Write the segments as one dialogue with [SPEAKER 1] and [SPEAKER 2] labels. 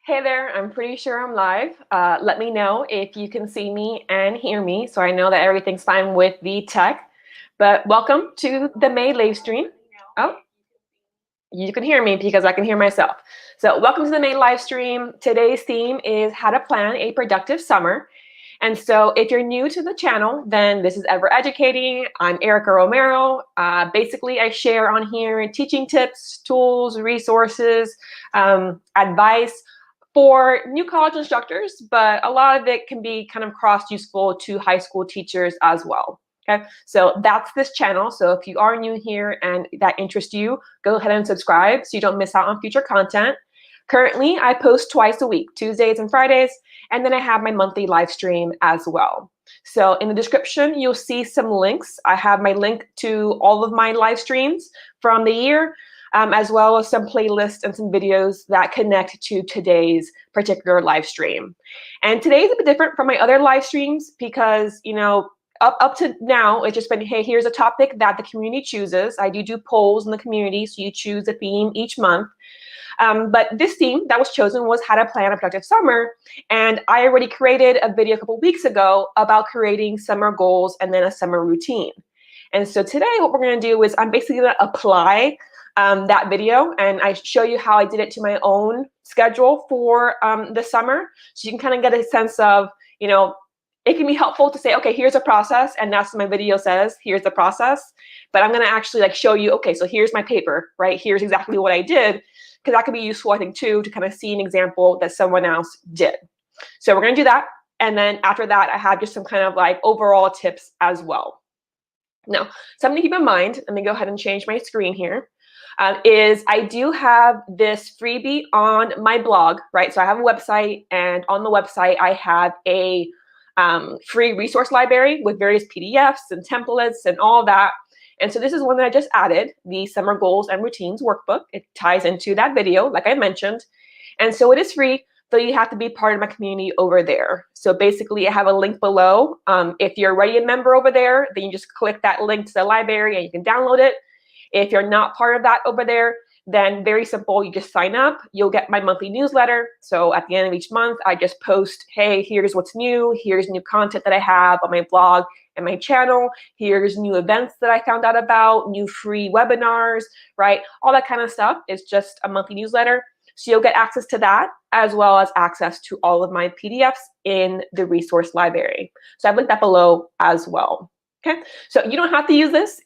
[SPEAKER 1] Hey there, I'm pretty sure I'm live. Let me know if you can see me and hear me so I know that everything's fine with the tech. But welcome to the May live stream. Oh, you can hear me because I can hear myself. So welcome to the May live stream. Today's theme is how to plan a productive summer. And so if you're new to the channel, then this is Ever Educating. I'm Erica Romero. Basically, I share on here teaching tips, tools, resources, advice for new college instructors, but a lot of it can be kind of cross-useful to high school teachers as well. Okay, so that's this channel. So if you are new here and that interests you, go ahead and subscribe so you don't miss out on future content. Currently, I post twice a week, Tuesdays and Fridays, and then I have my monthly live stream as well. So in the description, you'll see some links. I have my link to all of my live streams from the year, as well as some playlists and some videos that connect to today's particular live stream. And today is a bit different from my other live streams because, up to now, it's just been, hey, here's a topic that the community chooses. I do polls in the community, so you choose a theme each month. But this theme that was chosen was how to plan a productive summer. And I already created a video a couple weeks ago about creating summer goals and then a summer routine. And so today what we're going to do is I'm basically going to apply that video, and I show you how I did it to my own schedule for the summer. So you can kind of get a sense of, it can be helpful to say, okay, here's a process, and that's what my video says, here's the process. But I'm going to actually show you, okay, so here's my paper, right? Here's exactly what I did, because that could be useful, I think, too, to kind of see an example that someone else did. So we're going to do that. And then after that, I have just some kind of overall tips as well. Now, something to keep in mind, let me go ahead and change my screen here, is I do have this freebie on my blog, right? So I have a website, and on the website, I have a free resource library with various PDFs and templates and all that. And so this is one that I just added, the Summer Goals and Routines Workbook. It ties into that video, like I mentioned. And so it is free, so you have to be part of my community over there. So basically, I have a link below. If you're already a member over there, then you just click that link to the library and you can download it. If you're not part of that over there, then very simple, you just sign up. You'll get my monthly newsletter. So at the end of each month, I just post, hey, here's what's new. Here's new content that I have on my blog and my channel. Here's new events that I found out about, new free webinars, right? All that kind of stuff is just a monthly newsletter. So you'll get access to that, as well as access to all of my PDFs in the resource library. So I've linked that below as well. Okay, so you don't have to use this.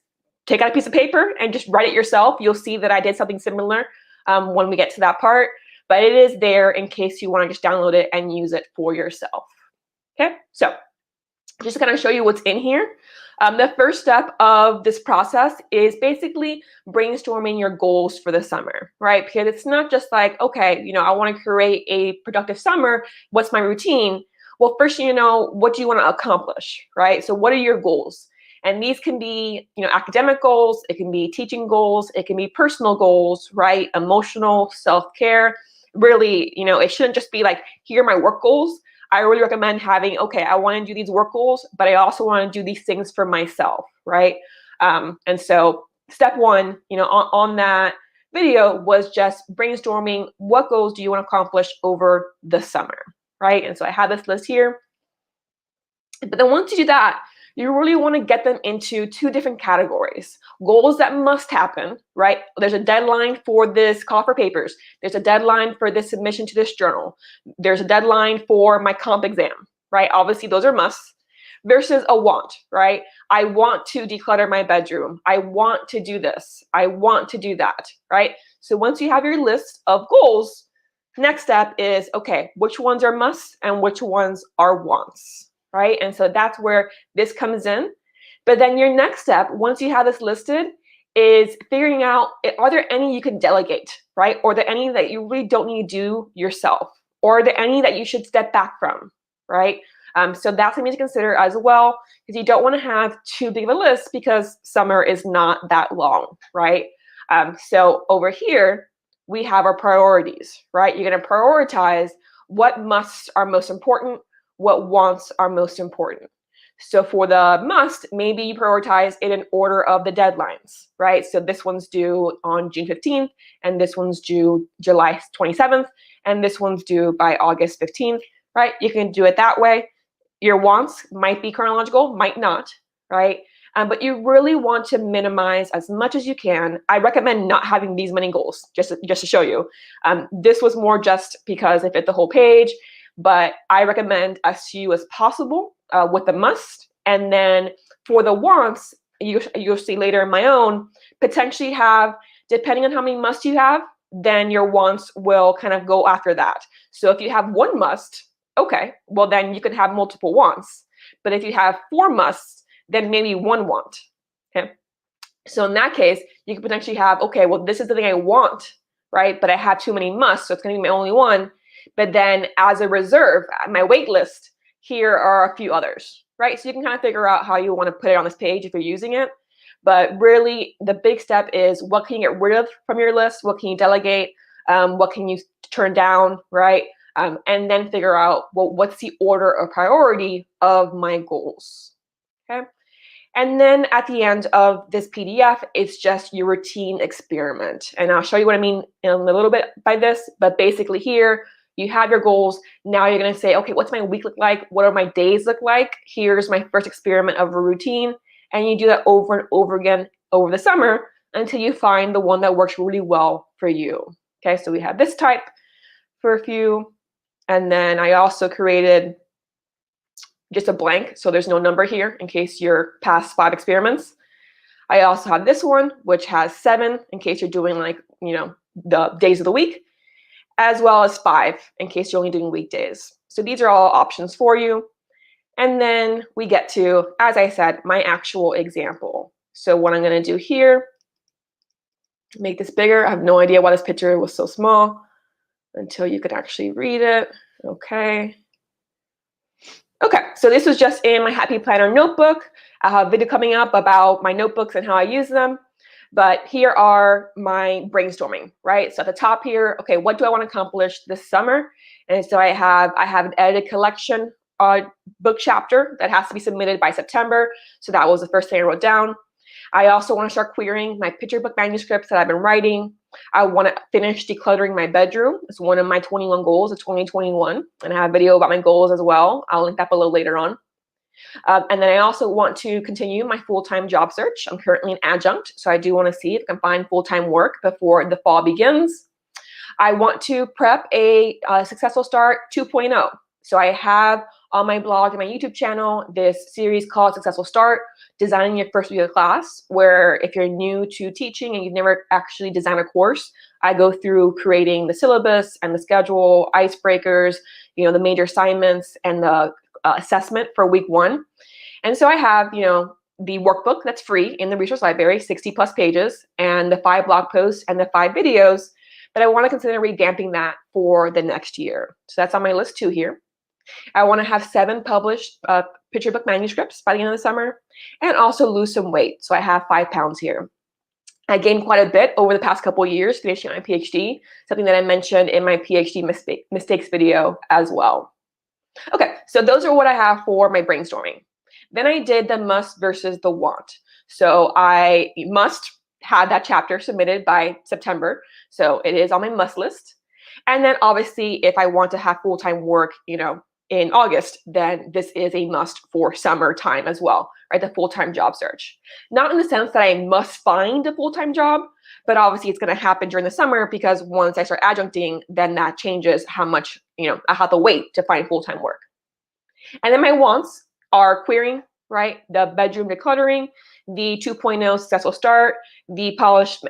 [SPEAKER 1] Take out a piece of paper and just write it yourself. You'll see that I did something similar when we get to that part, but it is there in case you want to just download it and use it for yourself. Okay, so just to kind of show you what's in here. The first step of this process is basically brainstorming your goals for the summer, right? Because it's not just like, okay, I want to create a productive summer. What's my routine? Well, first, what do you want to accomplish, right? So what are your goals? And these can be, academic goals, it can be teaching goals, it can be personal goals, right? Emotional, self-care. Really, it shouldn't just be like, here are my work goals. I really recommend having, okay, I want to do these work goals, but I also want to do these things for myself, right? And so step one, on that video was just brainstorming what goals do you want to accomplish over the summer, right? And so I have this list here. But then once you do that, you really want to get them into two different categories. Goals that must happen, right? There's a deadline for this call for papers. There's a deadline for this submission to this journal. There's a deadline for my comp exam, right? Obviously, those are musts. Versus a want, right? I want to declutter my bedroom. I want to do this. I want to do that, right? So once you have your list of goals, next step is, okay, which ones are musts and which ones are wants? Right? And so that's where this comes in. But then your next step, once you have this listed, is figuring out, are there any you can delegate, right? Or are there any that you really don't need to do yourself? Or are there any that you should step back from, right? So that's something to consider as well, because you don't want to have too big of a list because summer is not that long, right? So over here, we have our priorities, right? You're going to prioritize what musts are most important, what wants are most important. So for the must, maybe you prioritize it in order of the deadlines, right? So this one's due on June 15th, and this one's due July 27th, and this one's due by August 15th, right? You can do it that way. Your wants might be chronological, might not, right? But you really want to minimize as much as you can. I recommend not having these many goals, just to show you. This was more just because it fit the whole page, but I recommend as few as possible with the must. And then for the wants, you'll see later in my own, potentially have, depending on how many musts you have, then your wants will kind of go after that. So if you have one must, okay, well then you could have multiple wants. But if you have 4 musts, then maybe 1 want. Okay. So in that case, you could potentially have, okay, well, this is the thing I want, right? But I have too many musts, so it's going to be my only one. But then as a reserve, my wait list, here are a few others, right? So you can kind of figure out how you want to put it on this page if you're using it. But really, the big step is what can you get rid of from your list? What can you delegate? What can you turn down, right? And then figure out, well, what's the order of priority of my goals, okay? And then at the end of this PDF, it's just your routine experiment. And I'll show you what I mean in a little bit by this, but basically here, you have your goals. Now you're gonna say, okay, what's my week look like? What do my days look like? Here's my first experiment of a routine. And you do that over and over again over the summer until you find the one that works really well for you. Okay, so we have this type for a few. And then I also created just a blank, so there's no number here in case you're past 5 experiments. I also have this one, which has 7 in case you're doing like, the days of the week, as well as 5 in case you're only doing weekdays. So these are all options for you. And then we get to, as I said, my actual example. So what I'm going to do here, make this bigger. I have no idea why this picture was so small until you could actually read it. Okay. Okay, so this was just in my Happy Planner notebook. I have a video coming up about my notebooks and how I use them. But here are my brainstorming, right? So at the top here, okay, what do I want to accomplish this summer? And so I have an edited collection book chapter that has to be submitted by September. So that was the first thing I wrote down. I also want to start querying my picture book manuscripts that I've been writing. I want to finish decluttering my bedroom. It's one of my 21 goals of 2021. And I have a video about my goals as well. I'll link that below later on. And then I also want to continue my full-time job search. I'm currently an adjunct, so I do want to see if I can find full-time work before the fall begins. I want to prep a Successful Start 2.0. So I have on my blog and my YouTube channel this series called Successful Start, Designing Your First Week of Class, where if you're new to teaching and you've never actually designed a course, I go through creating the syllabus and the schedule, icebreakers, the major assignments, and the assessment for week 1. And so I have, the workbook that's free in the resource library, 60 plus pages, and the 5 blog posts and the 5 videos. But I want to consider revamping that for the next year. So that's on my list too here. I want to have 7 published picture book manuscripts by the end of the summer, and also lose some weight. So I have 5 pounds here. I gained quite a bit over the past couple of years finishing my PhD, something that I mentioned in my PhD mistakes video as well. Okay, so those are what I have for my brainstorming. Then I did the must versus the want. So I must have that chapter submitted by September. So it is on my must list. And then obviously, if I want to have full-time work, in August, then this is a must for summertime as well, right? The full-time job search. Not in the sense that I must find a full-time job, but obviously it's going to happen during the summer because once I start adjuncting, then that changes how much, I have to wait to find full-time work. And then my wants are querying, right? The bedroom decluttering, the 2.0 Successful Start, the polished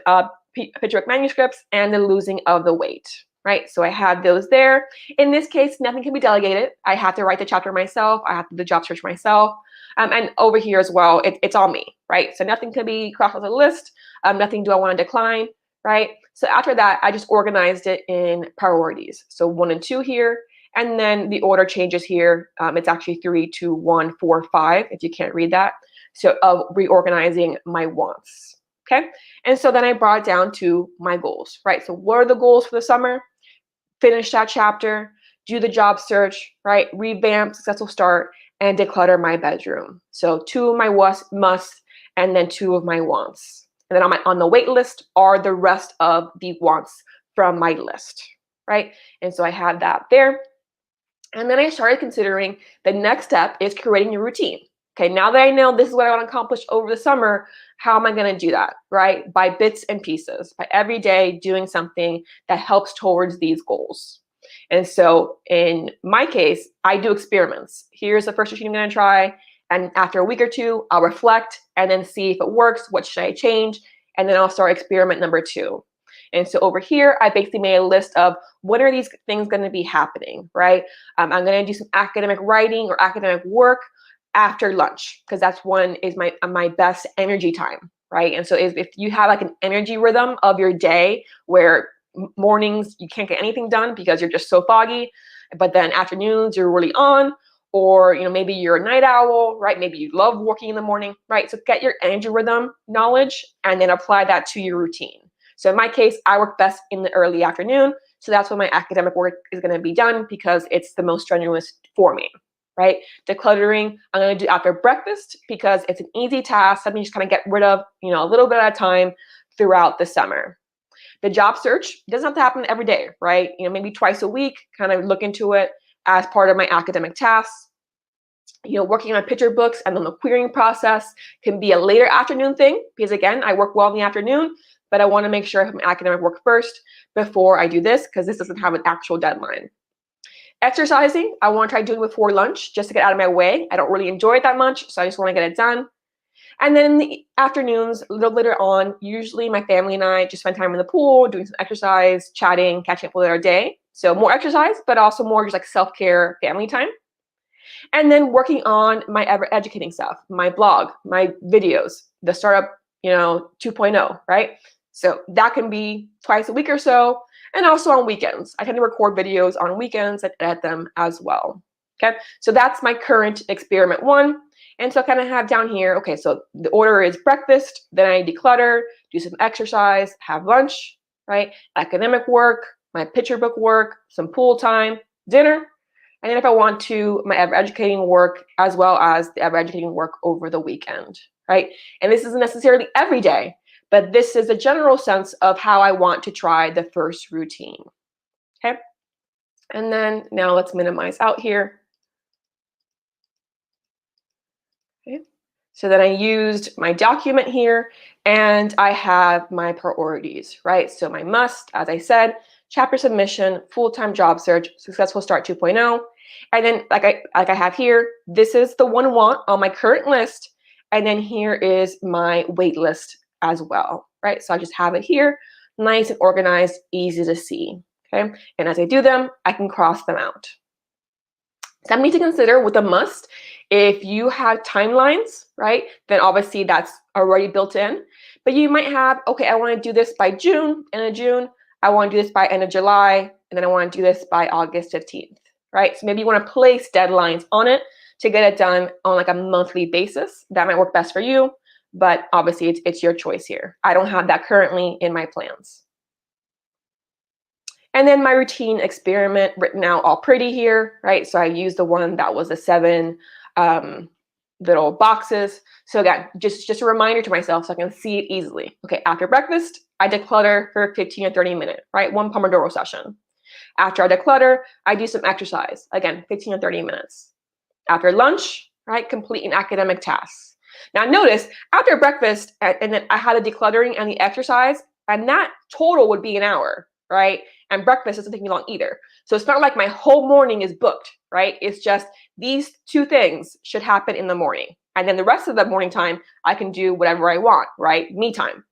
[SPEAKER 1] picture book manuscripts, and the losing of the weight. Right, so I have those there. In this case, nothing can be delegated. I have to write the chapter myself. I have to do the job search myself. And over here as well, it's all me, right? So nothing can be crossed off the list. Nothing do I want to decline, right? So after that, I just organized it in priorities. So 1 and 2 here, and then the order changes here. It's actually 3, 2, 1, 4, 5, if you can't read that. So of reorganizing my wants, okay? And so then I brought it down to my goals, right? So what are the goals for the summer? Finish that chapter, do the job search, right? Revamp, Successful Start, and declutter my bedroom. So 2 of my musts and then 2 of my wants. And then on the wait list are the rest of the wants from my list, right? And so I had that there. And then I started considering the next step is creating a routine. Okay, now that I know this is what I want to accomplish over the summer, how am I going to do that, right? By bits and pieces, by every day doing something that helps towards these goals. And so in my case, I do experiments. Here's the first routine I'm going to try. And after a week or 2, I'll reflect and then see if it works. What should I change? And then I'll start experiment number 2. And so over here, I basically made a list of what are these things going to be happening, right? I'm going to do some academic writing or academic work after lunch, because that's one is my best energy time, right? And so if you have like an energy rhythm of your day where mornings you can't get anything done because you're just so foggy, but then afternoons you're really on, or maybe you're a night owl, right? Maybe you love working in the morning, right? So get your energy rhythm knowledge and then apply that to your routine. So in my case, I work best in the early afternoon. So that's when my academic work is going to be done because it's the most strenuous for me, right? Decluttering, I'm going to do after breakfast because it's an easy task. Something you just kind of get rid of, a little bit at a time throughout the summer. The job search doesn't have to happen every day, right? Maybe twice a week, kind of look into it as part of my academic tasks. Working on picture books and then the querying process can be a later afternoon thing because, again, I work well in the afternoon, but I want to make sure I have my academic work first before I do this because this doesn't have an actual deadline. Exercising, I want to try doing before lunch just to get out of my way. I don't really enjoy it that much, so I just want to get it done. And then in the afternoons, a little later on, usually my family and I just spend time in the pool, doing some exercise, chatting, catching up with our day. So more exercise, but also more just like self-care family time. And then working on my ever-educating stuff, my blog, my videos, the startup, 2.0, right? So that can be twice a week or so, and also on weekends. I tend to record videos on weekends and edit them as well. Okay, so that's my current experiment 1. And so I kind of have down here, okay, so the order is breakfast, then I declutter, do some exercise, have lunch, right? Academic work, my picture book work, some pool time, dinner, and then if I want to, my ever-educating work as well as the ever-educating work over the weekend, right? And this isn't necessarily every day, but this is a general sense of how I want to try the first routine, okay? And then now let's minimize out here. Okay. So then I used my document here and I have my priorities, right? So my must, as I said, chapter submission, full-time job search, successful start 2.0. And then like I have here, this is the one want on my current list. And then here is my wait list as well, right? So I just have it here, nice and organized, easy to see, okay? And as I do them, I can cross them out. Something to consider with a must, if you have timelines, right, then obviously that's already built in. But you might have, okay, I want to do this by June, end of June. I want to do this by end of July, and then I want to do this by August 15th, right? So maybe you want to place deadlines on it to get it done on like a monthly basis. That might work best for you, but obviously it's your choice here. I don't have that currently in my plans. And then my routine experiment written out all pretty here, right? So I used the one that was the 7 little boxes. So again, just a reminder to myself so I can see it easily. Okay, after breakfast, I declutter for 15 or 30 minutes, right? 1 Pomodoro session. After I declutter, I do some exercise. Again, 15 or 30 minutes. After lunch, right, complete an academic task. Now notice, after breakfast, and then I had the decluttering and the exercise, and that total would be an hour, right? And breakfast doesn't take me long either. So it's not like my whole morning is booked, right? It's just these 2 things should happen in the morning. And then the rest of the morning time, I can do whatever I want, right? Me time.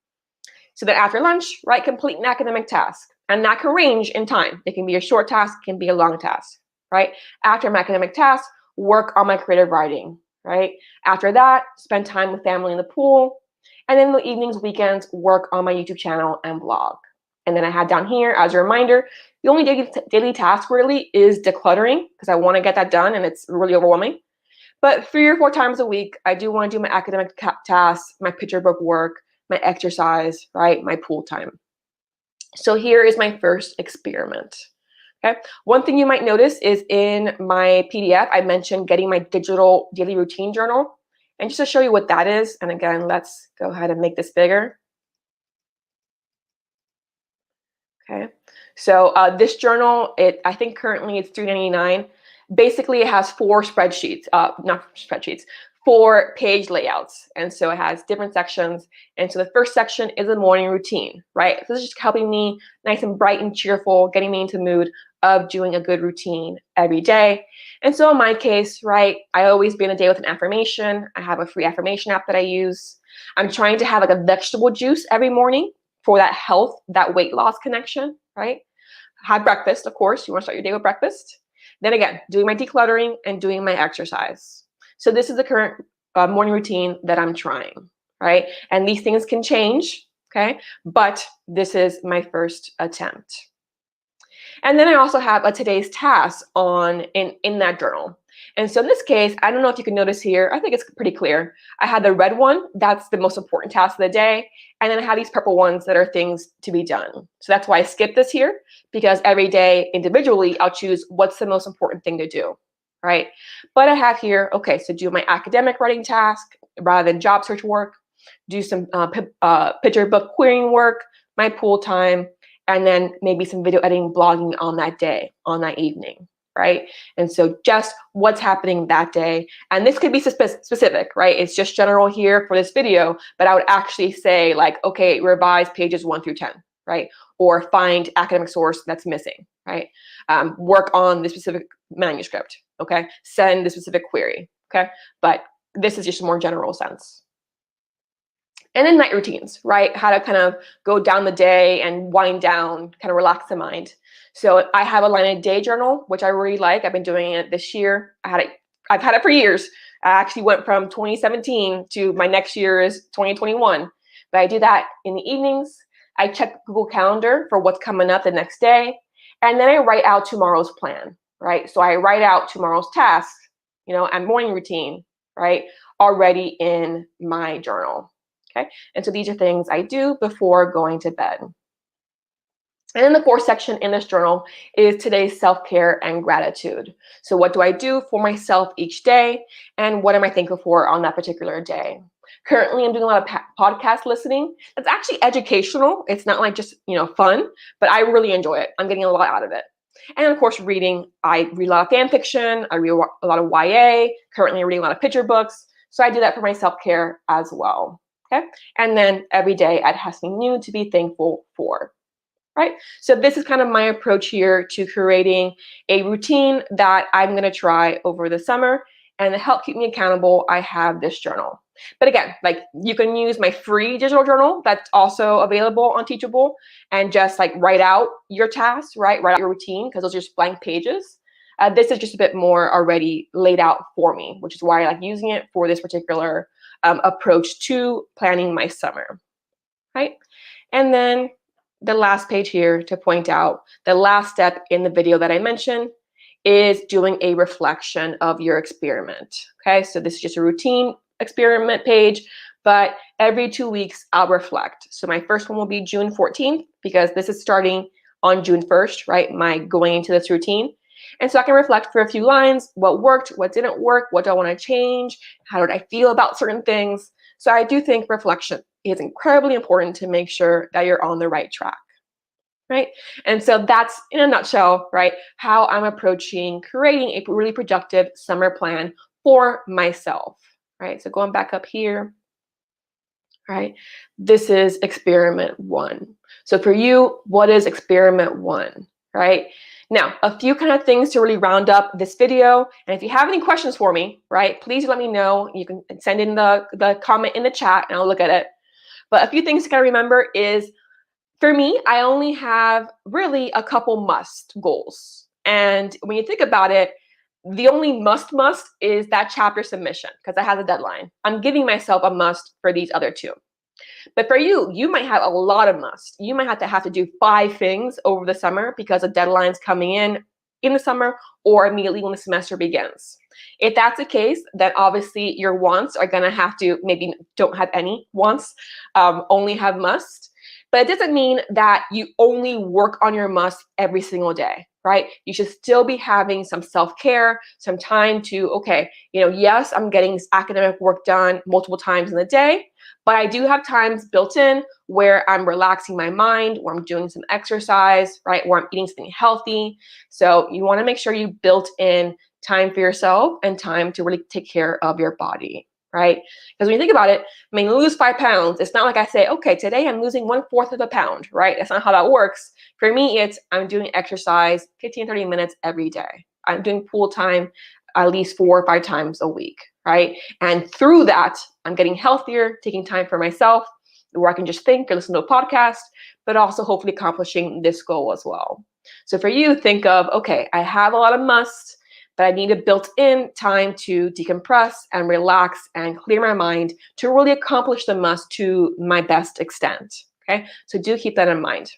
[SPEAKER 1] So then after lunch, right, complete an academic task. And that can range in time. It can be a short task, it can be a long task, right? After my academic task, work on my creative writing, right? After that, spend time with family in the pool. And then the evenings, weekends, work on my YouTube channel and blog. And then I had down here, as a reminder, the only daily task really is decluttering because I want to get that done and it's really overwhelming. But 3 or 4 times a week, I do want to do my academic tasks, my picture book work, my exercise, right, my pool time. So here is my first experiment. Okay. One thing you might notice is in my PDF, I mentioned getting my digital daily routine journal. And just to show you what that is, and again, let's go ahead and make this bigger. Okay, so this journal, I think currently it's $3.99. Basically, it has four spreadsheets, not spreadsheets, 4-page layouts, and so it has different sections. And so the first section is a morning routine, right? So this is just helping me nice and bright and cheerful, getting me into the mood of doing a good routine every day. And so in my case, right, I always begin a day with an affirmation. I have a free affirmation app that I use. I'm trying to have like a vegetable juice every morning for that health, that weight loss connection, right? Have breakfast, of course. You want to start your day with breakfast. Then again, doing my decluttering and doing my exercise. So this is the current morning routine that I'm trying, right? And these things can change, okay? But this is my first attempt. And then I also have a today's task in that journal. And so in this case, I don't know if you can notice here, I think it's pretty clear. I had the red one, that's the most important task of the day. And then I have these purple ones that are things to be done. So that's why I skipped this here, because every day individually, I'll choose what's the most important thing to do, right? But I have here, okay, so do my academic writing task rather than job search work, do some picture book querying work, my pool time, and then maybe some video editing, blogging on that day, on that evening, right? And so just what's happening that day. And this could be specific, right? It's just general here for this video, but I would actually say like, okay, revise pages 1 through 10, right? Or find academic source that's missing, right? Work on the specific manuscript, okay? Send the specific query, okay? But this is just a more general sense. And then night routines, right? How to kind of go down the day and wind down, kind of relax the mind. So I have a line of day journal, which I really like. I've been doing it this year. I've had it for years. I actually went from 2017 to my next year is 2021. But I do that in the evenings. I check Google Calendar for what's coming up the next day. And then I write out tomorrow's plan, right? So I write out tomorrow's tasks, and morning routine, right? Already in my journal. Okay, and so these are things I do before going to bed. And then the fourth section in this journal is today's self-care and gratitude. So what do I do for myself each day, and what am I thankful for on that particular day? Currently, I'm doing a lot of podcast listening. It's actually educational. It's not like just fun, but I really enjoy it. I'm getting a lot out of it. And of course, reading. I read a lot of fan fiction. I read a lot of YA. Currently, I'm reading a lot of picture books. So I do that for my self-care as well. Okay, and then every day I'd have something new to be thankful for, right? So this is kind of my approach here to creating a routine that I'm going to try over the summer. And to help keep me accountable, I have this journal. But again, like you can use my free digital journal that's also available on Teachable and just like write out your tasks, right? Write out your routine because those are just blank pages. This is just a bit more already laid out for me, which is why I like using it for this particular approach to planning my summer, right? And then the last page here to point out, the last step in the video that I mentioned is doing a reflection of your experiment, okay? So this is just a routine experiment page, but every 2 weeks I'll reflect. So my first one will be June 14th because this is starting on June 1st, right? My going into this routine. And so I can reflect for a few lines, what worked, what didn't work, what do I want to change, how did I feel about certain things. So I do think reflection is incredibly important to make sure that you're on the right track, right? And so that's, in a nutshell, right, how I'm approaching creating a really productive summer plan for myself, right? So going back up here, right, this is experiment 1. So for you, what is experiment 1, right? Now, a few kind of things to really round up this video. And if you have any questions for me, right, please let me know. You can send in the comment in the chat and I'll look at it. But a few things to kind of remember is, for me, I only have really a couple must goals. And when you think about it, the only must is that chapter submission because I have a deadline. I'm giving myself a must for these other 2. But for you, you might have a lot of must. You might have to do 5 things over the summer because of deadlines coming in the summer or immediately when the semester begins. If that's the case, then obviously your wants are going to have to maybe don't have any wants, only have must. But it doesn't mean that you only work on your must every single day, right? You should still be having some self-care, some time to, okay, yes, I'm getting academic work done multiple times in the day, but I do have times built in where I'm relaxing my mind, where I'm doing some exercise, right? Where I'm eating something healthy. So you want to make sure you built in time for yourself and time to really take care of your body, right? Because when you think about it, I mean, lose 5 pounds. It's not like I say, okay, today I'm losing 1/4 of a pound, right? That's not how that works. For me, it's I'm doing exercise 15, 30 minutes every day. I'm doing pool time at least 4 or 5 times a week, right? And through that, I'm getting healthier, taking time for myself, where I can just think or listen to a podcast, but also hopefully accomplishing this goal as well. So for you, think of, okay, I have a lot of musts, but I need a built-in time to decompress and relax and clear my mind to really accomplish the must to my best extent. Okay, so do keep that in mind.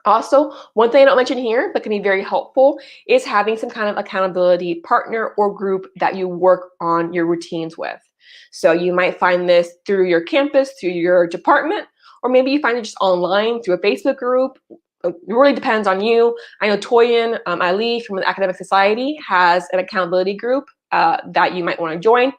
[SPEAKER 1] Also, one thing I don't mention here, but can be very helpful, is having some kind of accountability partner or group that you work on your routines with. So you might find this through your campus, through your department, or maybe you find it just online through a Facebook group. It really depends on you. I know Toyin Ali from the Academic Society has an accountability group that you might want to join.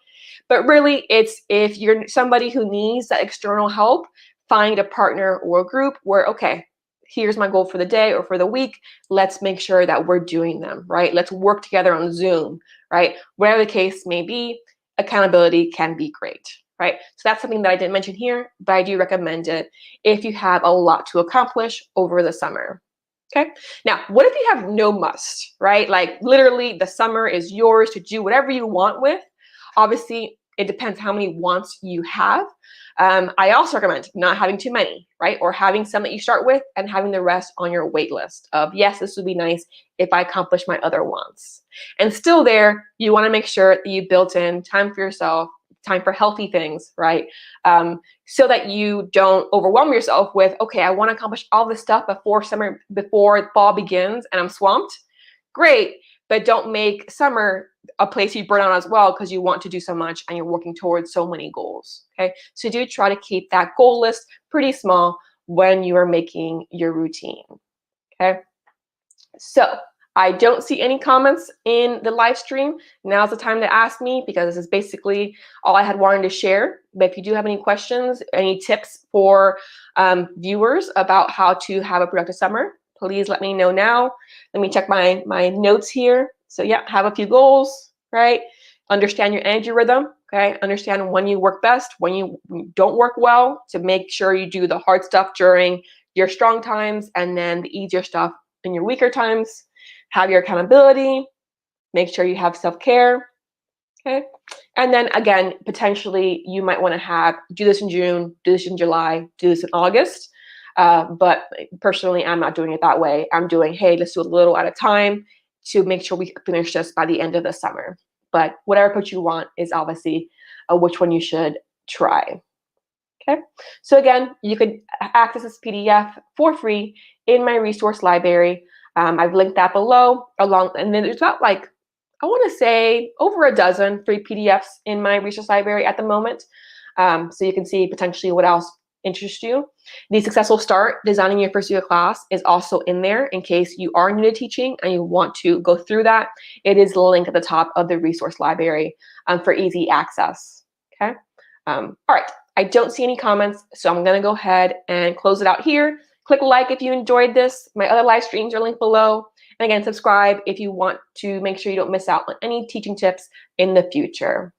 [SPEAKER 1] But really, it's if you're somebody who needs that external help, find a partner or a group where, okay, here's my goal for the day or for the week. Let's make sure that we're doing them, right? Let's work together on Zoom, right? Whatever the case may be, accountability can be great, right? So that's something that I didn't mention here, but I do recommend it if you have a lot to accomplish over the summer. Okay. Now, what if you have no must, right? Like literally the summer is yours to do whatever you want with. Obviously, it depends how many wants you have. I also recommend not having too many, right? Or having some that you start with and having the rest on your wait list of, yes, this would be nice if I accomplish my other wants. And still there, you want to make sure that you built in time for yourself, time for healthy things, right? So that you don't overwhelm yourself with, okay, I want to accomplish all this stuff before fall begins and I'm swamped. Great, but don't make summer a place you burn out as well because you want to do so much and you're working towards so many goals. Okay, so do try to keep that goal list pretty small when you are making your routine. Okay, so I don't see any comments in the live stream. Now's the time to ask me because this is basically all I had wanted to share. But if you do have any questions, any tips for viewers about how to have a productive summer, please let me know now. Let me check my notes here. So yeah, have a few goals, right? Understand your energy rhythm, okay? Understand when you work best, when you don't work well, to make sure you do the hard stuff during your strong times and then the easier stuff in your weaker times. Have your accountability, make sure you have self-care, okay? And then again, potentially you might want to do this in June, do this in July, do this in August. But personally, I'm not doing it that way. I'm doing, hey, let's do a little at a time to make sure we finish this by the end of the summer. But whatever approach you want is obviously which one you should try. Okay, so again, you could access this PDF for free in my resource library. I've linked that below and then there's about I want to say over a dozen free PDFs in my resource library at the moment. So you can see potentially what else interests you. The Successful Start, Designing Your First Year class is also in there in case you are new to teaching and you want to go through that. It is the link at the top of the resource library for easy access. Okay. All right. I don't see any comments, so I'm going to go ahead and close it out here. Click like if you enjoyed this. My other live streams are linked below. And again, subscribe if you want to make sure you don't miss out on any teaching tips in the future.